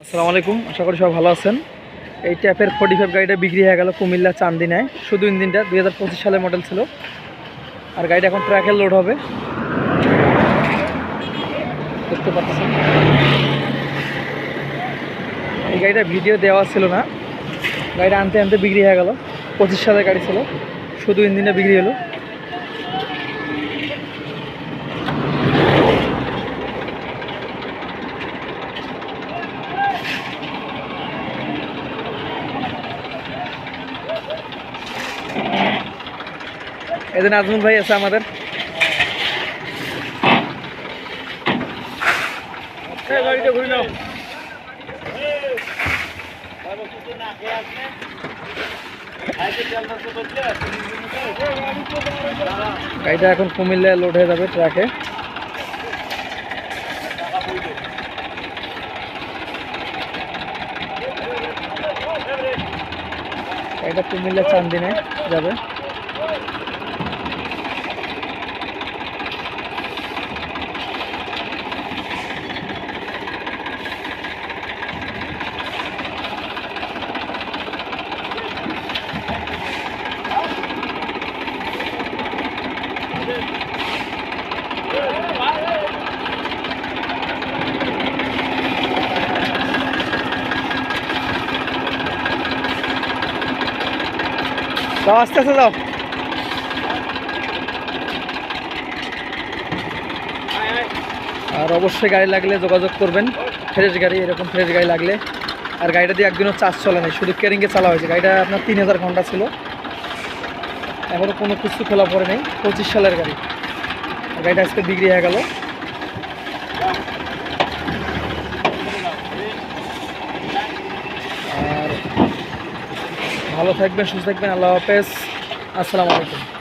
আসসালামু আলাইকুম, আশা করি সবাই ভালো আছেন। এই ট্যাপের 45 গাড়িটা বিক্রি হয়ে গেল কুমিল্লা চান্দিনায়। শুধু ইঞ্জিনটা 2025 সালের মডেল ছিল। আর গাড়িটা এখন ট্রাকে লোড হবে, দেখতে পাচ্ছেন। এই গাড়িটা ভিডিও দেওয়া ছিল না, গাড়িটা আনতে আনতে বিক্রি হয়ে গেল। 25 সালের গাড়ি ছিল, শুধু ইঞ্জিনটা বিক্রি হলো। এদিন আজমল ভাই আছে আমাদের। গাড়িটা ঘুরে নাও। গাড়িটা এখন কুমিল্লায় লোড হয়ে যাবে ট্রাকে। গাড়িটা কুমিল্লা চান্দিনায় যাবে। যাও, আস্তে আস্তে যাও। আর অবশ্যই গাড়ি লাগলে যোগাযোগ করবেন। ফ্রেশ গাড়ি, এরকম ফ্রেশ গাড়ি লাগলে। আর গাড়িটা দিয়ে একদিনও চার্জ চলে নাই, শুধু কেরিংয়ে চালা হয়েছে। গাড়িটা আপনার 3000 ঘন্টা ছিল, এখনও কোনো কিছু খোলা পড়ে নেই। 25 সালের গাড়ি। গাড়িটা আজকে বিক্রি হয়ে গেল। আর ভালো থাকবেন, সুস্থ থাকবেন। আল্লাহ হাফেজ, আসসালামু আলাইকুম।